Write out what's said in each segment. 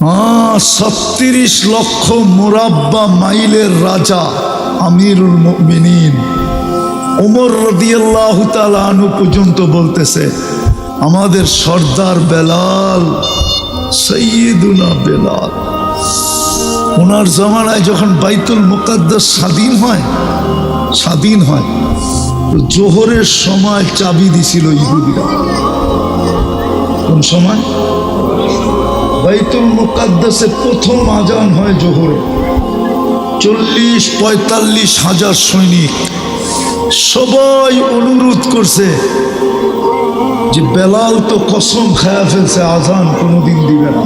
36 লক্ষ মুরাব্বা মাইলের রাজা আমিরুল মুমিনিন ওমর রাদিয়াল্লাহু তাআলা আনহু পর্যন্ত বলতেছে, আমাদের সর্দার বেলাল, সাইয়্যিদুনা বেলাল, ওনার জামানায় যখন বাইতুল মুকাদ্দাস স্বাধীন হয় জোহরের সময় চাবি দিছিল ইহুদিরা। কোন সময়? বাইতুল মুকাদ্দাসে প্রথম আজান হয় জোহরে। 40-45 হাজার সৈনিক সবাই অনুরোধ করছে যে বেলাল তো কসম খায়া ফেলছে আজান কোনোদিন দিবে না,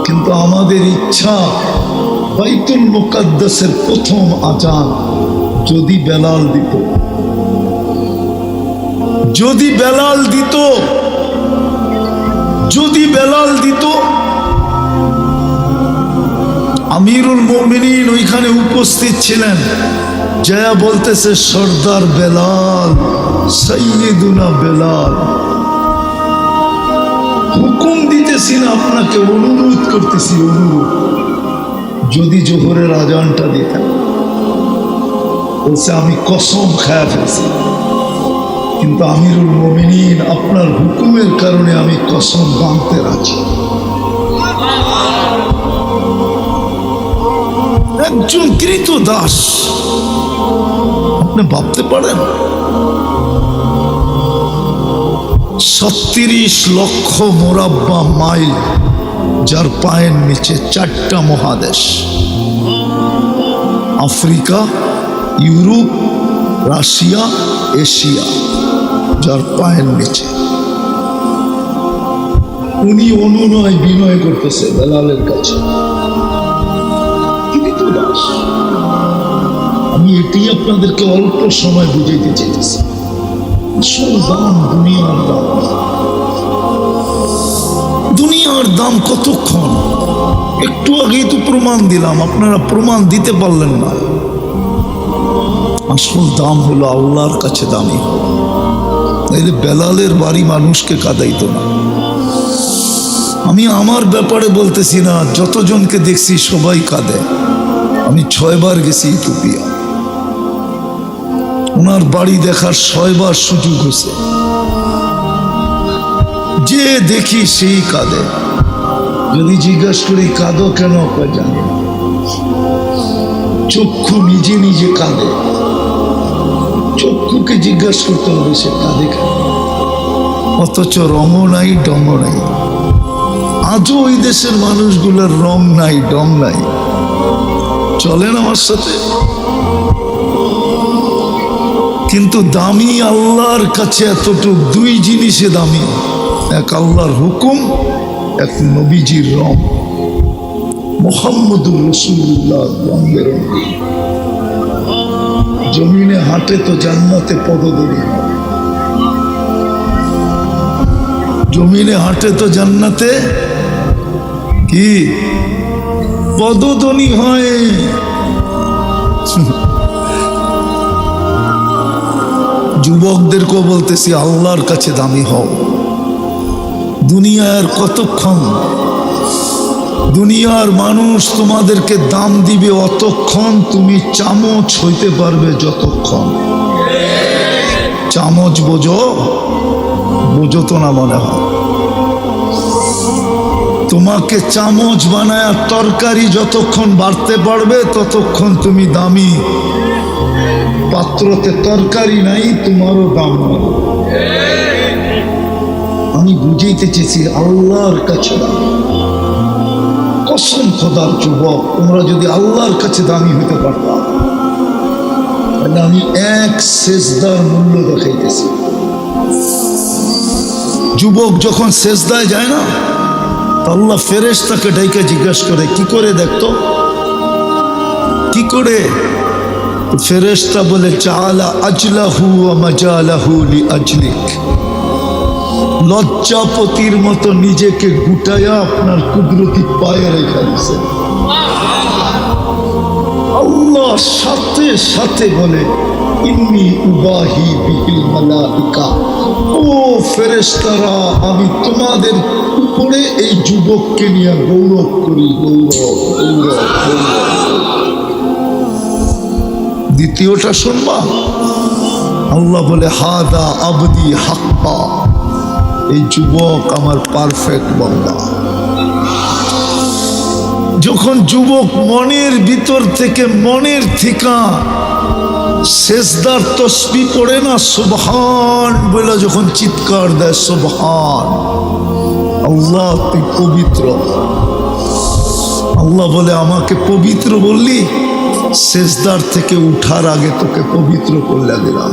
কিন্তু আমাদের ইচ্ছা বাইতুল মুকাদ্দাসের প্রথম আজান যদি বেলাল দিত, যদি বেলাল দিত। আমিরুল মুমিনিন ওইখানে উপস্থিত ছিলেন, জয়া বলতেছে, সর্দার বেলাল, সাইয়্যিদুনা বেলাল, হুকুম দিতেছি না আপনাকে, অনুরোধ করতেছি, অনুরোধ, যদি জোহরের আজানটা দিতেন। বলছে আমি কসম খায়া ফেলছি, কিন্তু আমিরুল মুমিনিন আপনার হুকুমের কারণে আমি কসম ভাঙতে রাজি। একজন কৃত দাস, আপনি ভাবতে পারেন 36 লক্ষ মুরাব্বা মাইল, যার পায়ের নিচে 4টা মহাদেশ, আফ্রিকা, ইউরোপ, রাশিয়া, এশিয়া, যার পায়ের নিচে। উনি অনুনয় বিনয় করতেছে বেলালের কাছে, আমি এটি আপনাদেরকে অল্প সময় বুঝাইতে চাইতেছি। দুনিয়ার দাম কতক্ষণ? একটু আগেই তো প্রমাণ দিলাম, আপনারা প্রমাণ দিতে পারলেন না। আসল দাম হলো আল্লাহর কাছে দামি। তাইলে বেলালের বাড়ি মানুষকে কাঁদাইতো না। আমি আমার ব্যাপারে বলতেছি না, যতজনকে দেখছি সবাই কাঁদে। আমি 6 বার গেছি ইথিওপিয়া, ওনার বাড়ি দেখার 6 বার সুযোগ হয়েছে। যে দেখি সেই কাঁদে। যদি জিজ্ঞাসা করি কাঁদো কেন, জানি না। চক্ষু নিজে নিজে কাঁদে, চক্ষুকে জিজ্ঞাসা করতে হবে সে কাঁদে কেন। অথচ রঙও নাই, ডঙও নাই। আজও ওই দেশের মানুষগুলোর রং নাই, ডং নাই। চলেন আমার সাথে। কিন্তু দামি আল্লাহর কাছে এতটুক, 2 জিনিসে দামি, এক আল্লাহর হুকুম, এক নবীজির রং। মুহাম্মদুর রাসূলুল্লাহ রঙের রঙে জমিনে হাঁটে তো জান্নাতে পদধূলি হয়, জমিনে হাঁটে তো জান্নাতে কি পদধ্বনি হয়। যুবকদেরকেও বলতেছি, আল্লাহর কাছে দামি হও। দুনিয়ার কতক্ষণ? দুনিয়ার মানুষ তোমাদেরকে দাম দিবে অতক্ষণ, তুমি চামচ হইতে পারবে যতক্ষণ। চামচ বোঝো? বোঝো তো না মনে হয়। তোমাকে চামচ বানায় তরকারি যতক্ষণ বাড়তে পারবে ততক্ষণ তুমি দামি। পাত্রতে তরকারি নাই, তোমারও দাম নাই। আমি বুঝাইতে চেয়েছি আল্লাহর কাছে দামি। কসম খোদার যুবক, তোমরা যদি আল্লাহর কাছে দামি হইতে পারতাম, তাহলে আমি এক সেজদার মূল্য দেখাইতেছি। যুবক যখন সেজদায় যায় না, আল্লাহ ফেরেশতাকে ডাইকা জিজ্ঞাসা করে, কি করে দেখতো, কি করে? ফেরেশতা বলে, চালা আজলাহু ওয়া মাজালাহু লিআজলিক। লজ্জাপতির মতো নিজেকে গুটায়া আপনার কুদরতি পায়ে রেখে দিয়েছেন। আল্লাহ সাথে সাথে বলে, ইন্নী উবাহি বিহিল মালাইকা, ও ফেরেশতারা আমি তোমাদের উপরে এই যুবককে নিয়ে গৌরব করি, গৌরব গৌরব গৌরব। দ্বিতীয়টা শুনবা, আল্লাহ বলে হাদা আবদি হাক্কা, এই যুবক আমার পারফেক্ট বান্দা। যখন যুবক মনের ভিতর থেকে মনের ঠিকা সেজদার তসবিহ পড়ে না, সুবহান বলে যখন চিৎকার দেয়, সুবহান আল্লাহ তুই পবিত্র, আল্লাহ বলে আমাকে পবিত্র বললি, সেজদার থেকে উঠার আগে তোকে পবিত্র করলে দিলাম।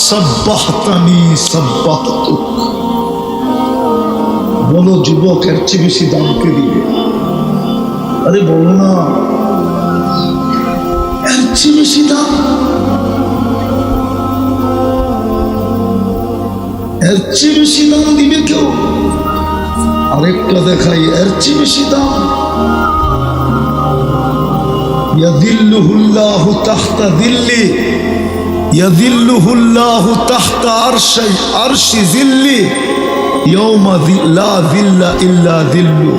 সাব্বাহতানি সাব্বাহতুক। বলো যুবক এর চেয়ে বেশি দাম কে দিবে? আরে বলো না, এর চেয়ে বেশি দাম, এর চেয়ে বেশি দাম দিবে কেউ? আরেকটা দেখাই, এর চেয়ে বেশি দাম। ইয়াদিল্লুহুল্লাহু তাহতা দিল্লি, ইয়াদিল্লুহুল্লাহু তাহতা আরশি জিল্লি ইয়াউমা লা যিল্লা ইল্লা যিল্লু।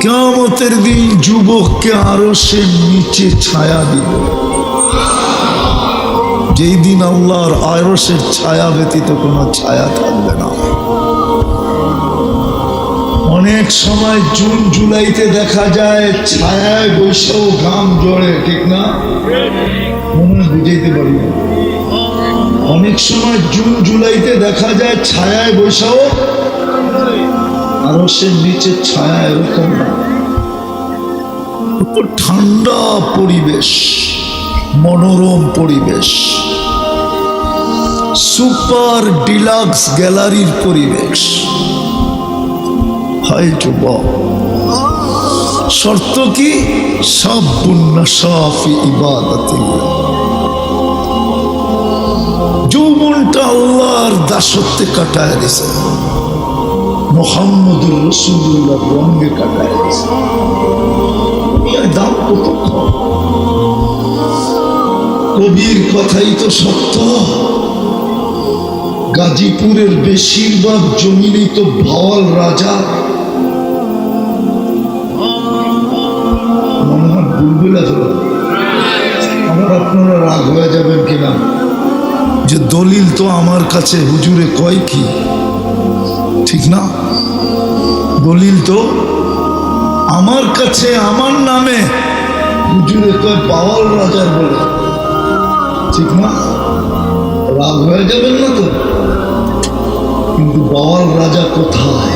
কিয়ামতের দিন যুবককে আরশের নিচে ছায়া দিব, যেই দিন আল্লাহর আরশের ছায়া ব্যতীত কোনো ছায়া থাকবে না। অনেক সময় জুন জুলাইতে দেখা যায় ছায়ায় বৈশাও ঘাম ঝরে, ঠিক না? মনে বুঝাইতে পারি না। অনেক সময় জুন জুলাইতে দেখা যায় ছায়ায় বৈশাও, আরশের নিচে ছায়া এরকম না, ঠান্ডা পরিবেশ, মনোরম পরিবেশ, সুপার ডিলাক্স গ্যালারির পরিবেশ। হাই যুবক, শর্ত কি? সাফি ইবাদাতিল্লাহ, যৌবনটা আল্লাহর দাসত্বে কাটায় দিছে, মুহাম্মদুর রাসূলুল্লাহর রঙে কাটায় দিছে। দাম কত কম। কবির কথাই তো সত্য, গাজীপুরের বেশিরভাগ জমিনই তো ভাওয়াল রাজা। মনে হয় বুলবুলা ধরো, আমার আপনারা রাগ হয়ে যাবেন কিনা, যে দলিল তো আমার কাছে হুজুরে কয় কি, ঠিক না? দলিল তো আমার কাছে, আমার নামে হুজুরে কয় ভাওয়াল রাজার বলে, ঠিক না? রাগ হয়ে যাবেন না তো? কিন্তু ভাওয়াল রাজা কোথায়?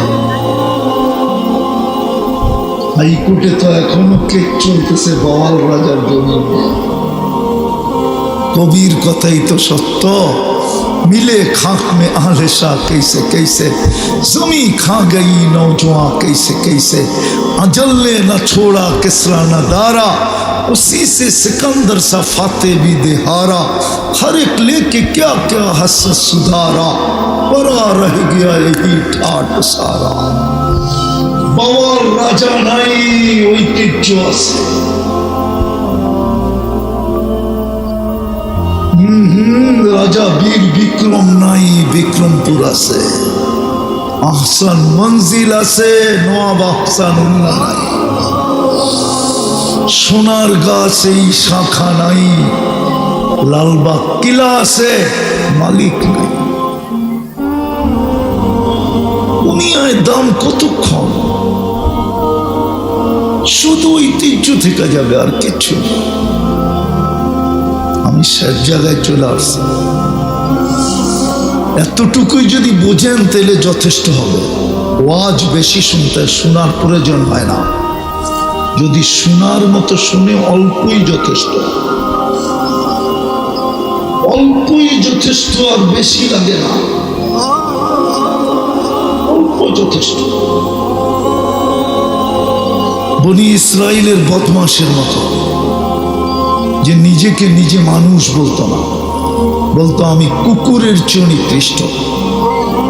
হাইকোর্টে তো এখনো কেস চলতেছে ভাওয়াল রাজার জমিন। কবির কথাই তো সত্য, मिले खाक में आहले शाह कैसे कैसे, जमी खा गई नौजवां कैसे कैसे, अजल ने न छोड़ा किसरा न दारा, उसी से सिकंदर सा फाते भी देहारा, हर एक लेके क्या क्या हसरत सुधारा, परा रह गया यही ठाट सारा। बावल राजा नाई ঐতিহ্য আছে, রাজা বীর বিক্রম নাই, বিক্রমপুর আছে। আহসান মঞ্জিল আছে, নওয়াব আহসানুল্লাহ নাই। সোনার গাছ এই শাখা নাই, লালবাগ কিলা আছে, মালিক নাই। দুনিয়ায় দাম কতক্ষণ, শুধু ঐতিহ্য থেকে যাবে আর কিছু। আমি শেষ জায়গায় চলে আসছি, এতটুকুই যদি বোঝেন তাহলে যথেষ্ট হবে। ওয়াজ বেশি শুনতে, শোনার প্রয়োজন হয় না। যদি শোনার মতো শুনে অল্পই যথেষ্ট, অল্পই যথেষ্ট, আর বেশি লাগে না, অল্প যথেষ্ট। বনি ইসরাইলের বদমাশের মতো, যে নিজেকে নিজে মানুষ বলতো না, বলতো আমি কুকুরের চেয়ে নিকৃষ্ট,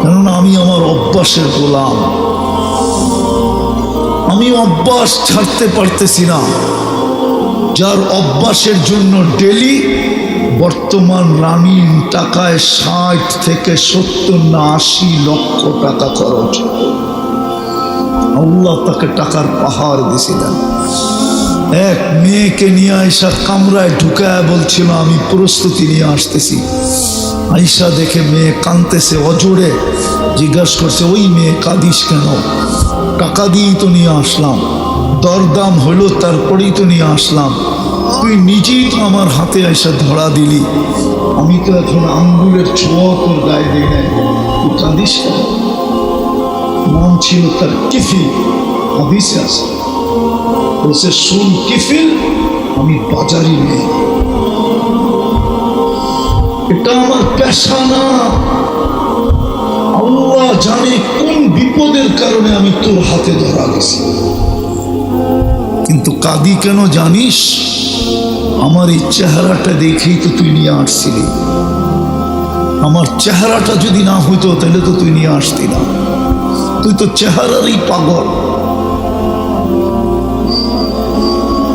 কেননা আমি আমার অভ্যাসের গোলাম, আমি অভ্যাস ছাড়তে পারতেছি না। যার অভ্যাসের জন্য ডেলি বর্তমান রানিং টাকায় 60 থেকে 70 না 80 লক্ষ টাকা খরচ। আল্লাহ তাকে টাকার পাহাড় দিয়েছিলেন। এক মেয়েকে নিয়ে আয়সা কামরায় ঢুকায় বলছিল আমি প্রস্তুতি নিয়ে আসতেছি। আয়সা দেখে মেয়ে কাঁদতেছে অজোরে, জিজ্ঞাসা করছে ওই মেয়ে কাঁদিস কেন? টাকা দিয়েই তো নিয়ে আসলাম, দরদাম হলো তারপরেই তো নিয়ে আসলাম, তুই নিজেই তো আমার হাতে আয়সা ধরা দিলি, আমি তো এখন আঙ্গুলের ছোঁয়া তোর গায়ে দিই নাই, তুই কাঁদিস কেন? নাম ছিল তার কিফিল, হাদিসে আছে। বলছে শুন কিফিল, আমি বাজারি মেয়ে, এটা আমার পেশা না। আল্লাহ জানে কোন বিপদের কারণে আমি তোর হাতে ধরা গেছি, কিন্তু কাঁদি কেন জানিস? আমার এই চেহারাটা দেখেই তো তুই নিয়ে আসছিলি, আমার চেহারাটা যদি না হইতো তাহলে তো তুই নিয়ে আসতি না, তুই তো চেহারারই পাগল।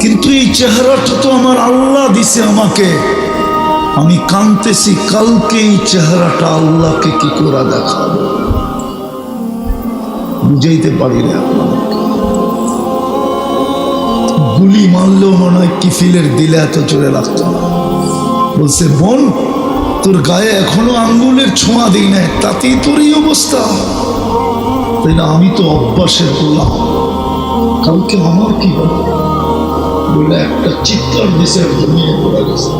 কিন্তু এই চেহারাটা তো আমার আল্লাহ দিছে আমাকে, আমি কাঁদতেছি কালকে এই চেহারাটা আল্লাহকে কি করে দেখাবো, বুঝাইতে পারি না আপনাদেরকে। গুলি মারলেও মনে হয় কিফিলের দিলে এত জোরে লাগতো না। বলছে বোন তোর গায়ে এখনো আঙ্গুলের ছোঁয়া দিই নাই, তাতেই তোর এই অবস্থা, তাই না? আমি তো অভ্যাসের গোলাম, কালকে আমার কি হবে বলে একটা চিৎকার দিছে, জমিয়ে পড়ে গেছে।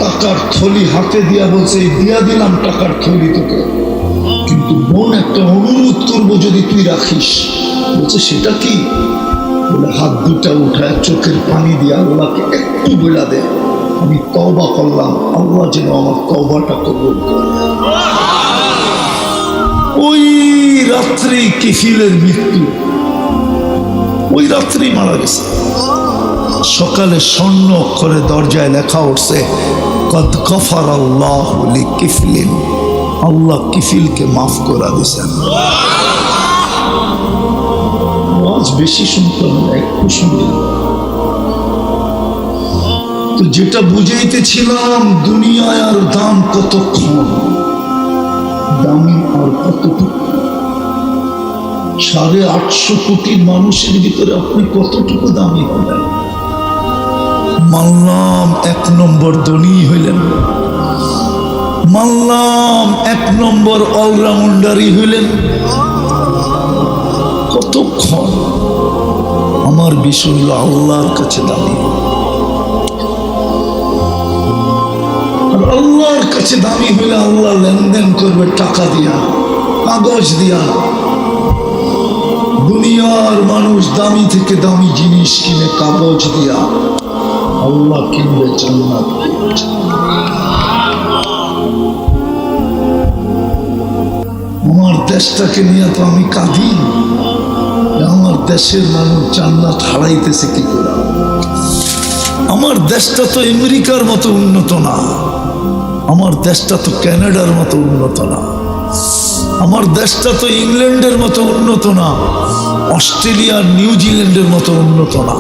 টাকার থলি হাতে দিয়া বলছে দিয়া দিলাম টাকার থলি তোকে, কিন্তু বোন একটা অনুরোধ করবো যদি তুই রাখিস। বলছে সেটা কি? বলে হাত দুটা উঠায় চোখের পানি দিয়ে আল্লাহকে একটু বলা দে আমি তওবা করলাম, আল্লাহ যেন আমার তওবাটা কবুল করে। ওই রাত্রি কিফিলের মৃত্যু, ওই রাত্রি মারা গেছে। সকালে স্বর্ণ অক্ষরে দরজায় লেখা উঠছে কদ গফারাল্লাহু লিকিফলিন, আল্লাহ কিফিলকে মাফ করে দিয়েছেন। আজ বেশি শুনতাম না, একটু শুনি। তো যেটা বুঝাইতেছিলাম দুনিয়ায় আর দাম কতক্ষণ, দামি আর কতটুকু। 850 কোটি মানুষের ভিতরে আপনি কতটুকু দামি হলেন? মানলাম 1 নম্বর ধনী হইলেন, মানলাম 1 নম্বর অলরাউন্ডারই হইলেন, কতক্ষণ? আমার বিষয় হলো আল্লাহর কাছে দামি। আর আল্লাহর কাছে দামি হইলে আল্লাহ লেনদেন করবে টাকা দিয়া, কাগজ দিয়া। দুনিয়ার মানুষ দামি থেকে দামি জিনিস কিনে কাগজ দিয়া, আল্লাহ কিনবে জান্নাত। আমার দেশটাকে নিয়ে তো আমি কাঁদি, আমার দেশের মানুষ জান্নাত হারাইতেছে কি করে? আমার দেশটা তো আমেরিকার মতো উন্নত না, আমার দেশটা তো কানাডার মতো উন্নত না, আমার দেশটা তো ইংল্যান্ডের মতো উন্নত না, অস্ট্রেলিয়া নিউজিল্যান্ডের মতো উন্নত না,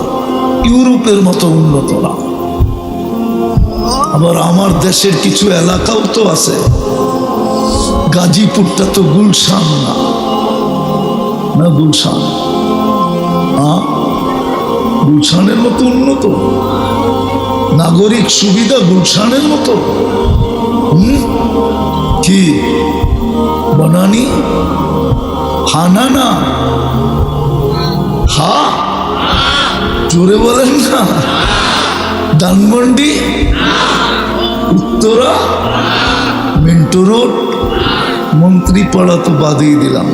ইউরোপের মতো উন্নত না। আবার আমার দেশের কিছু এলাকাও তো আছে, গাজীপুরটা তো গুলশান না, না গুলশান, গুলশানের মতো উন্নত, নাগরিক সুবিধা গুলশানের মতো। কি বনানি? হানা না, হা জোরে বলেন না। ধানমন্ডি, উত্তরা, মিন্টু রোড, মন্ত্রীপাড়া তো বাদই দিলাম।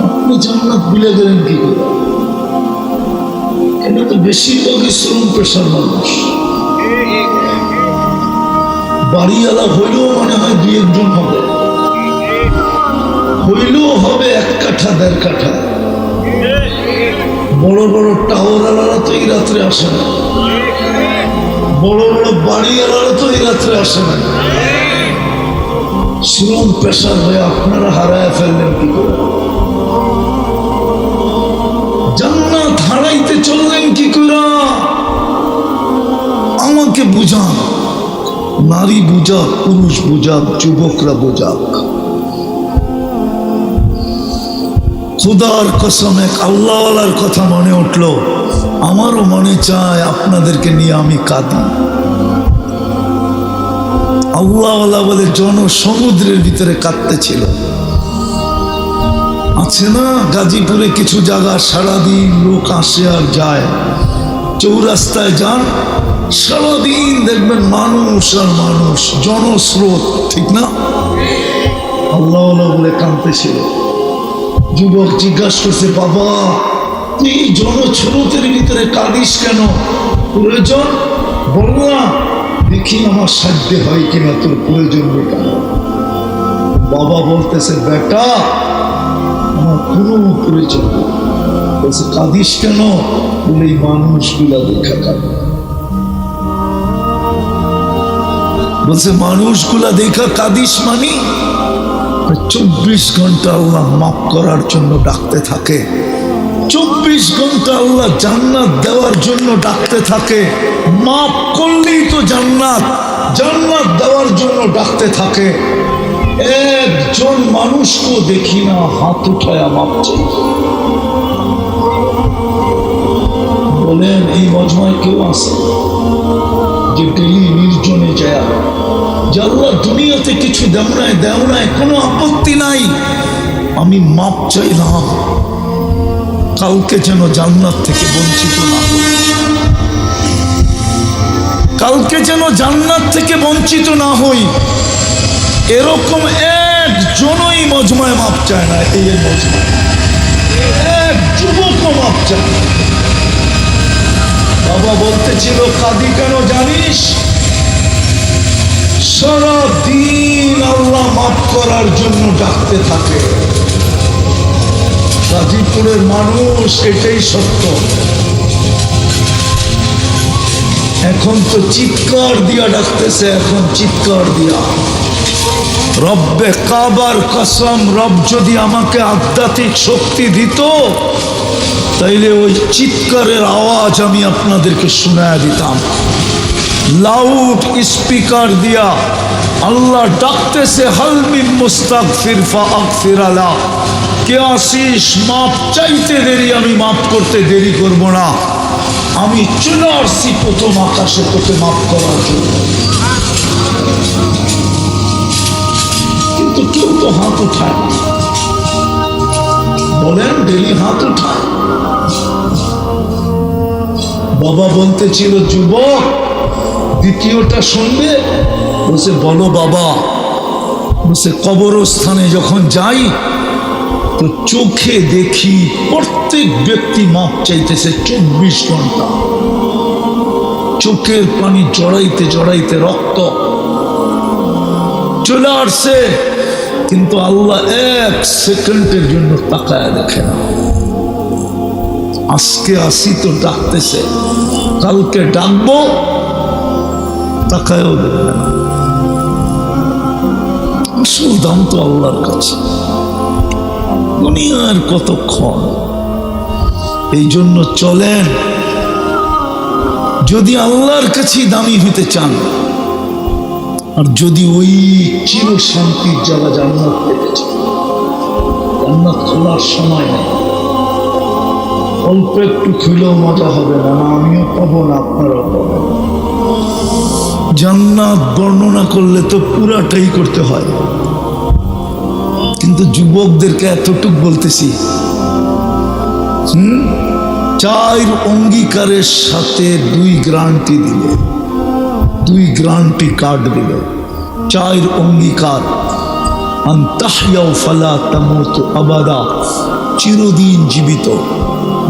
আপনি জান্নাত ভুলে গেলেন কি করে? এটা তো বেশিরভাগই শ্রম পেশার মানুষ। বাড়িওয়ালা হইলেও মনে হয় 2-1 জন হবে, হইলেও হবে 1 কাঠা 1.5 কাঠা। বড় বড় টাওয়ারওয়ালারা তো এই রাত্রে আসে না, বড় বড় বাড়িওয়ালারা তো এই রাত্রে আসে না। শ্রম পেশার হয়ে আপনারা হারায় ফেললেন কি করে? জান্নাত হারাই চললেন কি করে? আমাকে বুঝান, নারী বুঝাক, পুরুষ বুঝাক, যুবকরা বুঝাক। খুদার কসম, এক আল্লাহওয়ালার কথা মনে উঠলো। আমারও মনে চায় আপনাদেরকে নিয়ে আমি কাঁদি। আল্লাহওয়ালা বলে জনসমুদ্রের ভিতরে কাঁদতেছিল। আছে না গাজীপুরে কিছু জায়গা, সারাদিন লোক আসে আর যায়। চৌরাস্তায় যান, সারাদিন দেখবেন মানুষ আর মানুষ, জনস্রোত, ঠিক না? আল্লাহওয়ালা বলে কাঁদতেছিল। যুবক জিজ্ঞাসা করছে, বাবা তুই জনস্রোতের ভিতরে কাঁদিস কেন? প্রয়োজন? বললাম দেখি আমার সাধ্য হয় কিনা তোর প্রয়োজন মেটানো। বাবা বলতেছে, বেটা আমার কোনো প্রয়োজন নেই। বলছে কাঁদিস কেন? বলে এই মানুষগুলা দেখা কাঁদে। বলছে মানুষগুলা দেখা কাঁদিস মানে? 24 ঘন্টা আল্লাহ মাফ করার জন্য ডাকতে থাকে। 24 ঘন্টা আল্লাহ জান্নাত দেওয়ার জন্য ডাকতে থাকে। মাফ করলেই তো জান্নাত, জান্নাত দেওয়ার জন্য ডাকতে থাকে। একজন মানুষকে দেখি না হাত উঠায়া মাপ চাই। বলেন এই মজমায় কেউ আছে যে ডেলি নির্জনে যায়? যে আল্লাহ দুনিয়াতে কিছু দেও নাই, কোনো আপত্তি নাই, আমি মাপ চাইলাম, কালকে যেন জান্নাত থেকে বঞ্চিত না হই, কালকে যেন জান্নাত থেকে বঞ্চিত না হই। এরকম একজনই মজমায় মাপ চায় না। এই মজমায় এক যুবকও মাপ চায় না। বাবা বলতেছিল কাঁদি কেন জানিস? সারাদিন আল্লাহ মাফ করার জন্য ডাকতে থাকে। গাজীপুরের মানুষ, এটাই সত্য। এখন তো চিৎকার দিয়া ডাকতেছে, এখন চিৎকার দিয়া। রব্বে কাবার কসম, রব যদি আমাকে আধ্যাত্মিক শক্তি দিত তাইলে ওই চিৎকারের আওয়াজ আমি আপনাদেরকে শোনায়া দিতাম। লাউড স্পিকার দিয়া আল্লাহ ডাকতেছে, হালমিন মুস্তাগফির ফাগফির আলা, কে আসিস মাপ চাইতে দেরি, আমি মাপ করতে দেরি করব না। আমি চলে আসছি প্রথম আকাশে তোকে মাপ করার জন্য। কিন্তু কেউ তো হাত উঠায় না। বলেন ডেলি হাত উঠায়। বাবা বলতেছিল, যুবক দ্বিতীয়টা শুনবে? বলছে বলো বাবা। বলছে কবরস্থানে যখন যাই তো চোখে দেখি প্রত্যেক ব্যক্তি মাপ চাইতেছে 24 ঘন্টা। চোখের পানি জড়াইতে জড়াইতে রক্ত চলে আসছে, কিন্তু আল্লাহ 1 সেকেন্ডের জন্য তাকায় দেখে না। আজকে আসি তো ডাকতেছে, কালকে ডাকবো তাকায়ও দেখবে না। আসল দাম তো আল্লাহর কাছে। দুনিয়ার কতক্ষণ? এই জন্য চলেন, যদি আল্লাহর কাছেই দামি হইতে চান, আর যদি ওই চির শান্তির জায়গা জান্নাত পেতে চান, জান্নাত খোলার সময় নেই। অল্প একটু খুলেও মজা হবে না, না আমিও পাবো না আপনারাও পাবেন। জান্নাত বর্ণনা করলে তো পুরাটাই করতে হয়। কিন্তু যুবকদেরকে এতটুক বলতেছি, 4 অঙ্গীকারের সাথে 2 গ্যারান্টি দিলে, 2 গ্যারান্টি কার্ড দিল। 4 অঙ্গীকার। আন তাহইয়াউ ফালা তামুতু আবাদা, চিরদিন জীবিত,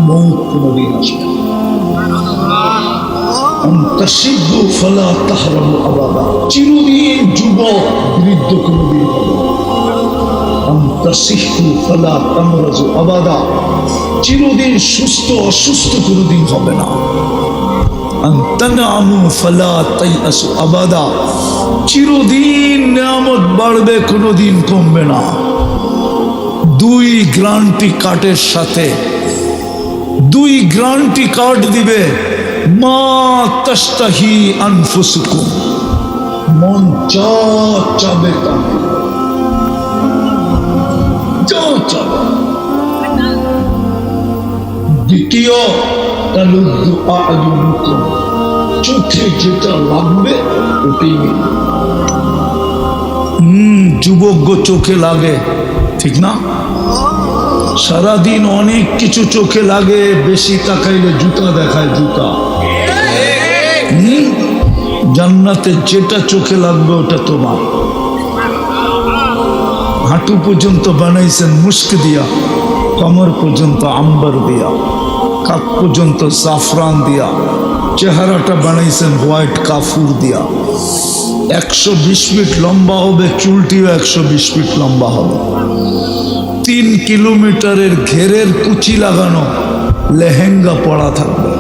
মৌত কোনদিন আসবে। আন তাশিব্বু ফালা তাহরামু আবাদা, চিরদিন যুবক, বৃদ্ধ কোনদিন হবে না। আন তাসিহু ফালা তামরাজু আবাদা, চিরদিন সুস্থ, অসুস্থ কোনদিন হবে না। আন তানআমু ফালা তাইআসু আবাদা, চিরদিন নিয়ামত বাড়বে, কোনদিন কমবে না। 2 গ্যারান্টি কার্ডের সাথে দুই গ্যারান্টি কার্ড দিবে, মা তাশতাহি আনফুসুকুম, মন যা চাবে তা, যা চাবে। দ্বিতীয়, তালুদ্দু আ'য়ুনুকুম, চোখে যেটা লাগবে ওটাই নিবে। যুবক চোখে লাগে, ঠিক না? সারাদিন অনেক কিছু চোখে লাগে, বেশি তাকাইলে জুতা দেখায়, জুতা। জান্নাতে যেটা চোখে লাগবে ওটা তোমার। হাঁটু পর্যন্ত বানাইছেন মুস্ক দিয়া, কমর পর্যন্ত আম্বার দিয়া, কাপ পর্যন্ত জাফরান দিয়া, চেহারাটা বানাইছেন হোয়াইট কাফুর দিয়া। 120 ফিট লম্বা হবে, চুলটিও 120 ফিট লম্বা হবে। 3 কিলোমিটারের ঘেরের কুচি লাগানো লেহেঙ্গা পরা থাকবে।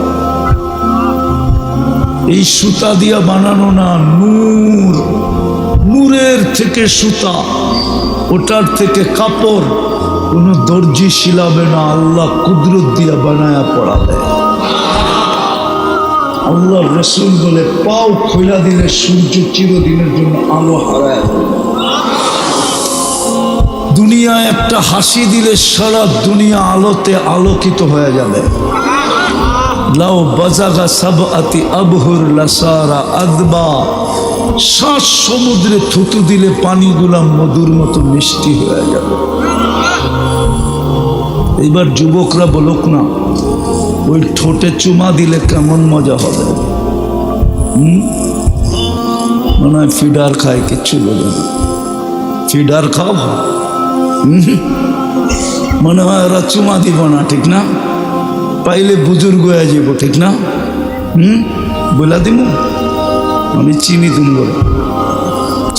এই সুতা দিয়া বানানো না, নূর, নূরের থেকে সুতা, ওটার থেকে কাপড়। কোন দর্জি শিলাবে না, আল্লাহ কুদরত দিয়া বানায়া পড়াবে। আল্লাহ রসুল বলে, পাও খোলা দিলে সূর্য চিরদিনের জন্য আলো হারায়। দুনিয়ায় একটা হাসি দিলে সারা দুনিয়া আলোতে আলোকিত হয়ে যাবে। লাউ বাজাগা সাবআতি আবহুর লাসারা আদবা, 7 সমুদ্রে থুতু দিলে পানিগুলা মধুর মতো মিষ্টি হয়ে যাবে। এবার যুবকরা বলুক না, ওই ঠোঁটে চুমা দিলে কেমন মজা হবে? মনে হয় ফিডার খায়, কিচ্ছু বলে না। ফিডার খাও, মনে হয় ওরা চুমা দিব না, ঠিক না? পাইলে বুজুর্গ হয়ে যাব, ঠিক না? বলা দিব, আমি চিনি তুমি।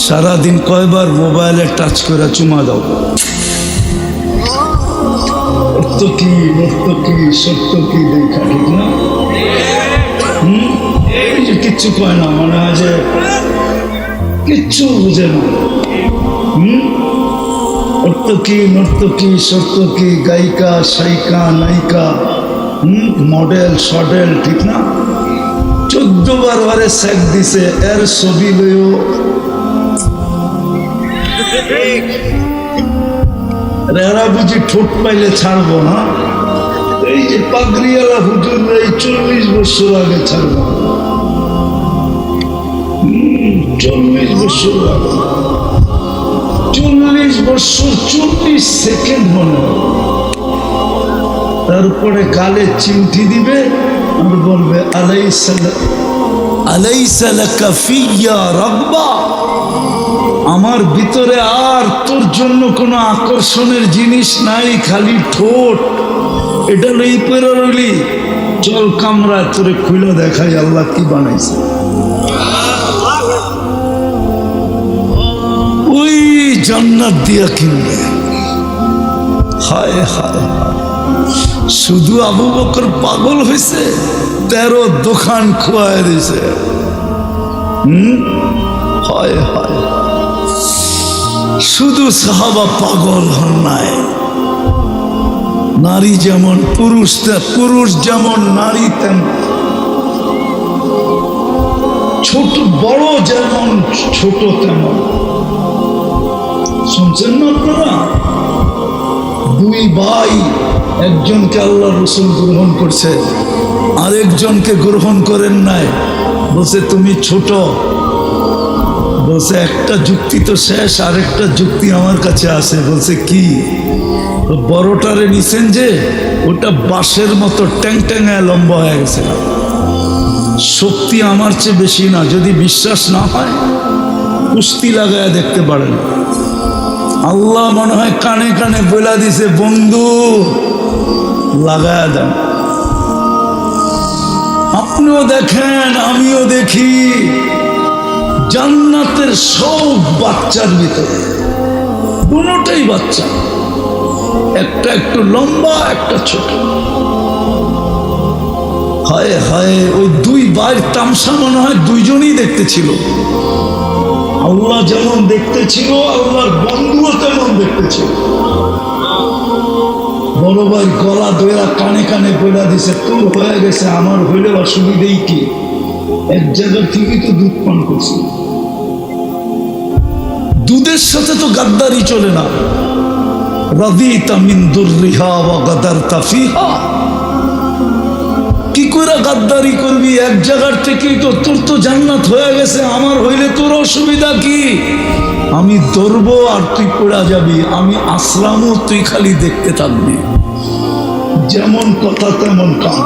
সারাদিন কয়বার মোবাইলে টাচ করে চুমা দাও? সত্য কি নত্য কি সত্য কি দেখা, ঠিক না? এই যে কিচ্ছু কয় না, মনে হয় যে কিচ্ছু বুঝে না। অর্থ কি নর্ত কি সত্য কি, গায়িকা সাইকা নায়িকা, মডেল সডেল, ঠিক না? 14 বার বারে সেক দিছে, এর ছবি লইও এরা বুঝি ঠোঁট পাইলে ছাড়বো না। এই যে পাগড়িওয়ালা হুজুর, এই 40 বছর আগে ছাড়বো, 40 বছর আগে, 40 বছর 40 সেকেন্ড মনে হয়। তারপরে গালে চিমটি দিবে আর বলবে, আলাইসা লাকা ফিয়া রাগবা, আমার ভিতরে আর তোর জন্য কোনো আকর্ষণের জিনিস নাই, খালি ঠোঁট। এটা লই পেরে রইলি, চল কামরায় তোরে খুলে দেখাই আল্লাহ কি বানাইছে। ওই জান্নাত দিয়া কিনবে। হায় হায়, শুধু আবু বকর পাগল হয়েছে, 13 দোকান খোয়াই দিছে। হায় হায়, শুধু সাহাবা পাগল হন নাই। নারী যেমন পুরুষ, পুরুষ যেমন নারী তেমন, ছোট বড় যেমন ছোট তেমন। শুনছেন না আপনারা? 2 ভাই, একজনকে আল্লাহ রসুল গ্রহণ করছে, আরেকজনকে গ্রহণ করেন নাই। বলছে তুমি ছোট। বলছে একটা যুক্তি তো শেষ, আরেকটা যুক্তি আমার কাছে আছে। বলছে কি? বড়টারে নিছেন যে, ওটা বাঁশের মতো ট্যাং ট্যাঙায় লম্বা হয়ে গেছে। শক্তি আমার চেয়ে বেশি না। যদি বিশ্বাস না হয় কুস্তি লাগায় দেখতে পারেন। আল্লাহ মনে হয় কানে কানে বলে দিছে, বন্ধু লাগায় দেন। আপনিও দেখেন, আমিও দেখি, জান্নাতের সব বাচ্চার ভিতরে দুটোই বাচ্চা, একটা একটু লম্বা, একটা ছোট। হায় হায়, ওই 2 ভাইয়ের তামসা মনে হয় 2জনই দেখতে ছিল। আল্লাহ যেমন দেখতে ছিল, আল্লাহর বন্ধুও তেমন দেখতে ছিল। বড় ভাই গলা দইরা কানে কানে বইলা দিছে, তোর হয়ে গেছে, আমার হইলে অসুবিধেই কি? এক জায়গা ঠিকই তো দুধ পান করছি। দুধের সাথে তো গাদ্দারি চলে না। রাদিতা মিন দুররিহা ওয়া গাদারতা ফিহা। কি করে গাদ্দারি করবি? এক জায়গার থেকেই তো তোর তো জান্নাত হয়ে গেছে, আমার হইলে তোর অসুবিধা কি? আমি ধরবো আর তুই পড়া যাবি, আমি আসলামও তুই খালি দেখতে থাকবি। যেমন কথা তেমন কাম।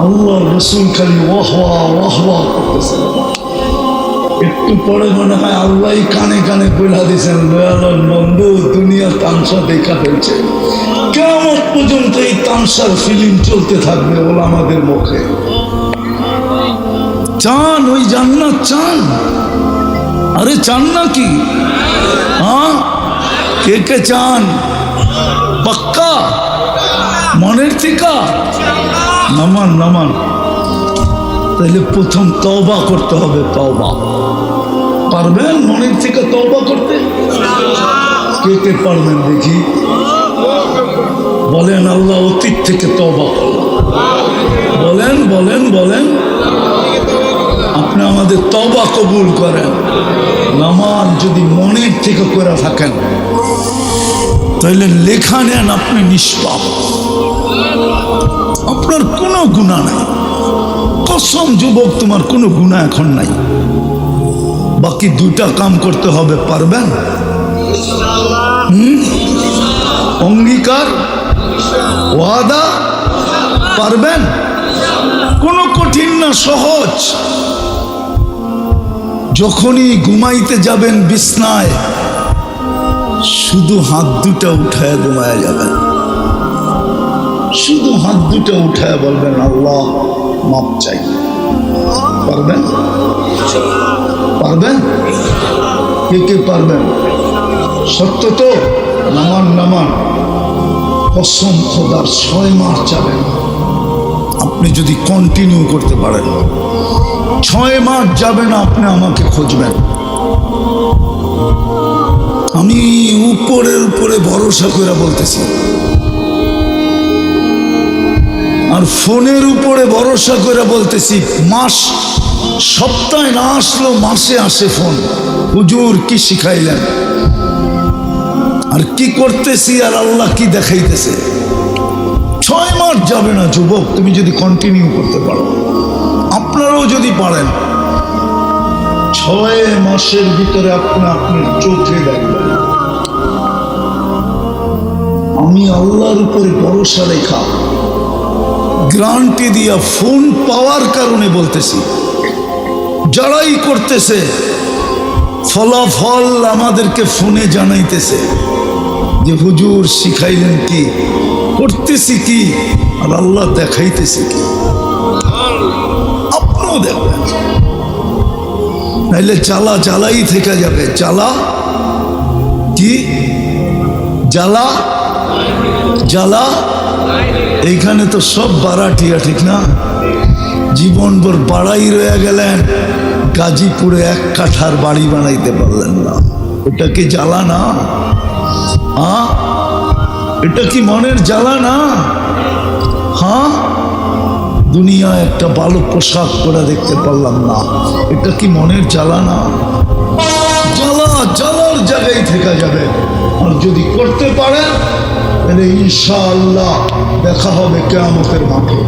আল্লাহ রসুল খালি ওয়াহওয়া ওয়াহওয়া করতেছে। একটু পরে মনে হয় আল্লাহ কানে কানে বইলা দিয়েছেন, দয়ালন বন্ধু, দুনিয়ার তামসা দেখা ফেলছে, কিয়ামত পর্যন্ত এই তামসার ফিল্ম চলতে থাকবে ওলামাদের মুখে। চান ওই জান্নাত? চান? আরে চান না কি? হ্যাঁ, কে কে চান? পাক্কা মনের থেকে? নামান নামান। তাহলে প্রথম তওবা করতে হবে। তওবা পারবেন মনের থেকে তওবা করতে? কে কে পারবেন দেখি? বলেন আল্লাহ অতীত থেকে তওবা করো। বলেন বলেন বলেন। আপনি আমাদের তওবা কবুল করেন। নামাজ যদি মনের থেকে করে থাকেন তাহলে লেখা নেন আপনি নিষ্পাপ, আপনার কোনো গুনাহ নাই। কসম যুবক, তোমার কোনো গুনাহ এখন নাই। বাকি দুইটা কাম করতে হবে। পারবেন? অঙ্গীকার, ওয়াদা পারবেন? কোনো কঠিন না, সহজ। যখনই ঘুমাইতে যাবেন বিছনায়, শুধু হাত দুটা উঠায় ঘুমায় যাবেন। শুধু হাত দুটা উঠায় বলবেন আল্লাহ মাপ চাই। পারবেন? পারবেন? কে কে পারবেন? সত্য তো? নামান নামান। কসম খোদার 6 মাস যাবেন আপনি যদি কন্টিনিউ করতে পারেন। 6 মাস যাবে না, আপনি আমাকে খুঁজবেন। আমি উপরের উপরে ভরসা করে বলতেছি, আর ফোনের উপরে ভরসা করে বলতেছি। মাস সপ্তাহে না আসলেও মাসে আসে ফোন, হুজুর কি শিখাইলেন, আর কি করতেছি, আর আল্লাহ কি দেখাইতেছে। 6 মাস যাবে না যুবক, তুমি যদি কন্টিনিউ করতে পারো। আপনারাও যদি পারেন, 6 মাসের ভিতরে আপনি আপনার চোখে দেখবেন। আমি আল্লাহর উপরে ভরসা রেখা গ্যারান্টি দিয়া ফোন পাওয়ার কারণে বলতেছি, যারাই করতেছে ফলাফল আমাদেরকে ফোনে জানাইতেছে যে হুজুর শিখাইলেন কি, করতেছি কি, আর আল্লাহ দেখাইতেছে কি। আপনিও দেখবেন, নাইলে জ্বালা জ্বালাই থেকে যাবে। জ্বালা কি? জ্বালা জ্বালা। এইখানে তো সব বাড়াটিয়া, ঠিক না? জীবনভর বাড়াই রয়ে গেলেন, গাজীপুরে 1 কাঠার বাড়ি বানাইতে পারলেন না। এটা কি জ্বালা না? হ্যাঁ, এটা কি মনের জ্বালা না? হ্যাঁ, দুনিয়া একটা ভালো পোশাক পরে দেখতে পারলাম না, এটা কি মনের জ্বালা না? জ্বালা জ্বালার জায়গায় থেকে যাবে। আর যদি করতে পারেন তাহলে ইনশাআল্লাহ দেখা হবে কিয়ামতের মাঠে।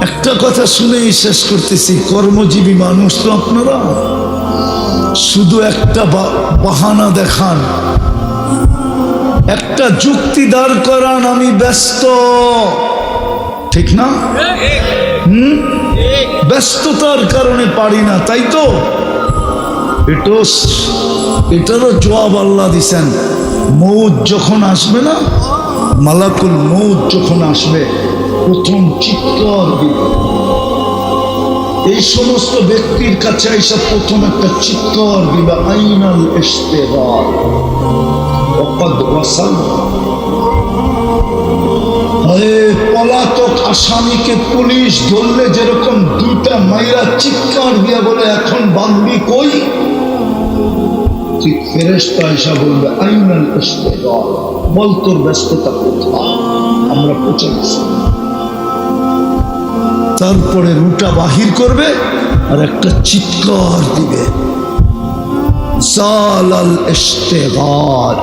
একটা কথা শুনেই শেষ করতেছি, কর্মজীবী মানুষ তো আপনারা, শুধু একটা বাহানা দেখান, একটা যুক্তি দাঁড় করান, আমি ব্যস্ত, ঠিক না? ব্যস্ততার কারণে পারি না, তাই তো? এটারও জবাব আল্লাহ দিছেন। মৌত যখন আসবে না, মালাকুল মৌত যখন আসবে, প্রথম চিৎকার দিবে। এই সমস্ত ব্যক্তির কাছে এসব প্রথম একটা চিৎকার দিবে, আইনাল ইশতিগাল ওয়াকাদ ওয়াসাল। পলাতক আসামিকে পুলিশ ধরলে যেরকম 2টা মাইরা চিৎকার দিয়া বলে এখন বাংবি কই, ঠিক ফেরেশতা এসে বলবে আইনাল ইশতিগাল, বল তোর ব্যস্ততা কোথায়, আমরা পৌঁছে গেছি। তারপরে রুটা বাহির করবে আর একটা চিৎকার দিবে, জালাল ইশতিগাল,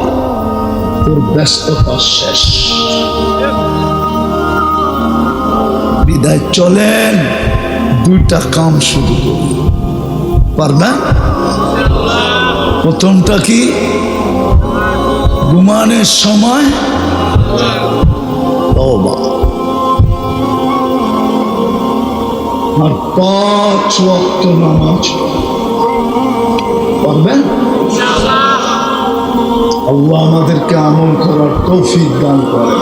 তোর ব্যস্ততা শেষ। বিদায় চলেন, দুইটা কাম শুরু করি, পারবেন? প্রথমটা কি? ঘুমানোর সময় তওবা, আর 5 ওয়াক্ত নামাজ পারবেন? আল্লাহ আমাদেরকে আমল করার তৌফিক দান করেন।